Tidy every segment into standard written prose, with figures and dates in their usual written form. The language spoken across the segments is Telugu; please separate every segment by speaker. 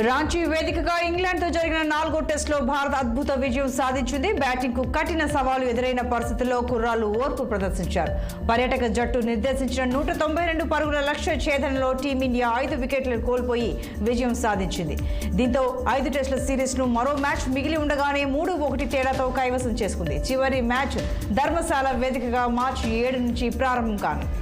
Speaker 1: రాంచీ వేదికగా ఇంగ్లాండ్తో జరిగిన 4వ టెస్టులో భారత్ అద్భుత విజయం సాధించింది. బ్యాటింగ్కు కఠిన సవాలు ఎదురైన పరిస్థితుల్లో కుర్రాళ్లు ఓర్పు ప్రదర్శించారు. పర్యాటక జట్టు నిర్దేశించిన 192 పరుగుల లక్ష్య ఛేదనలో టీమిండియా 5 వికెట్లను కోల్పోయి విజయం సాధించింది. దీంతో 5 టెస్టుల సిరీస్ను మరో మ్యాచ్ మిగిలి ఉండగానే 3-1 తేడాతో కైవసం చేసుకుంది. చివరి మ్యాచ్ ధర్మశాల వేదికగా మార్చి 7 నుంచి ప్రారంభం కానుంది.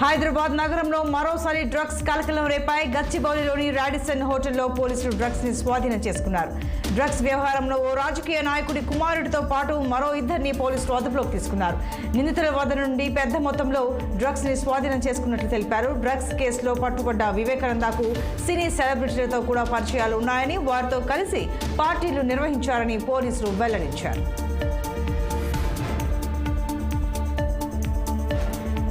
Speaker 1: హైదరాబాద్ నగరంలో మరోసారి డ్రగ్స్ కలకలం రేపాయి. గచ్చిబౌలిలోని రాడిసన్ హోటల్లో పోలీసులు డ్రగ్స్ ని స్వాధీనం చేసుకున్నారు. డ్రగ్స్ వ్యవహారంలో ఓ రాజకీయ నాయకుడి కుమారుడితో పాటు మరో 2 పోలీసులు అదుపులోకి తీసుకున్నారు. నిందితుల వద్ద నుండి పెద్ద మొత్తంలో డ్రగ్స్ ని స్వాధీనం చేసుకున్నట్లు తెలిపారు. డ్రగ్స్ కేసులో పట్టుబడ్డ వివేకానందకు సినీ సెలబ్రిటీలతో కూడా పరిచయాలు ఉన్నాయని, వారితో కలిసి పార్టీలు నిర్వహించారని పోలీసులు వెల్లడించారు.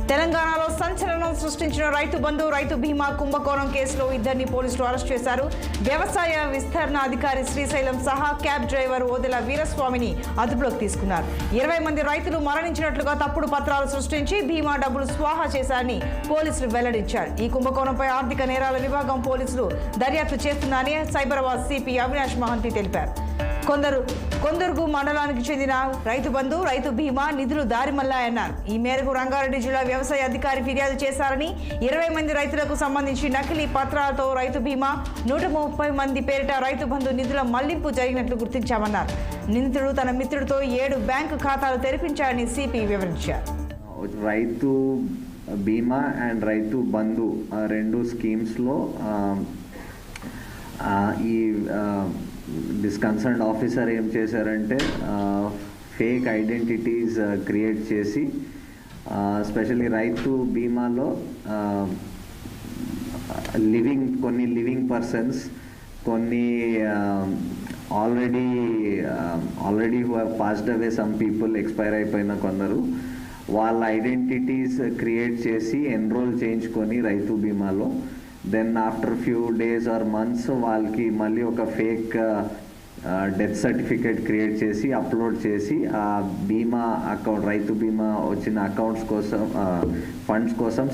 Speaker 1: తెలంగాణలో సంచలనం సృష్టించిన రైతు బంధు, రైతు బీమా కుంభకోణం కేసులో 2 పోలీసులు అరెస్ట్ చేశారు. వ్యవసాయ విస్తరణ అధికారి శ్రీశైలం సహా క్యాబ్ డ్రైవర్ ఓదెల వీరస్వామిని అదుపులోకి తీసుకున్నారు. 20 మంది రైతులు మరణించినట్లుగా తప్పుడు పత్రాలు సృష్టించి బీమా డబ్బులు స్వాహా చేశారని పోలీసులు వెల్లడించారు. ఈ కుంభకోణంపై ఆర్థిక నేరాల విభాగం పోలీసులు దర్యాప్తు చేస్తున్నారని సైబరాబాద్ సిపి అవినాష్ మహంతి తెలిపారు. కొందరుగు మండలానికి చెందిన రైతు బంధు, రైతు బీమా నిధులు దారిమల్లాయన్నారు. ఈ మేరకు రంగారెడ్డి జిల్లా వ్యవసాయ అధికారి ఫిర్యాదు చేశారని, 20 మంది రైతులకు సంబంధించి నకిలీ పత్రాలతో రైతు బీమా, 130 మంది పేరిట రైతు బంధు నిధుల మళ్లింపు జరిగినట్లు గుర్తించామన్నారు. నిందితుడు తన మిత్రుడితో 7 బ్యాంకు ఖాతాలు తెరిపించారని సిపి వివరించారు.
Speaker 2: రైతు బీమా అండ్ రైతు బంధు 2 స్కీమ్స్లో ఈ కన్సర్న్డ్ ఆఫీసర్ ఏం చేశారంటే ఫేక్ ఐడెంటిటీస్ క్రియేట్ చేసి, స్పెషల్లీ రైతు బీమాలో కొన్ని లివింగ్ పర్సన్స్, కొన్ని already who have passed away, some people expire అయిపోయిన కొందరు, వాళ్ళ ఐడెంటిటీస్ క్రియేట్ చేసి ఎన్రోల్ చేయించుకొని రైతు బీమాలో, then after few days or months వాళ్ళకి మళ్ళీ ఒక ఫేక్ డెత్ సర్టిఫికేట్ క్రియేట్ చేసి అప్లోడ్ చేసి ఆ బీమా అకౌంట్, రైతు బీమా వచ్చిన అకౌంట్స్ కోసం, ఫండ్స్ కోసం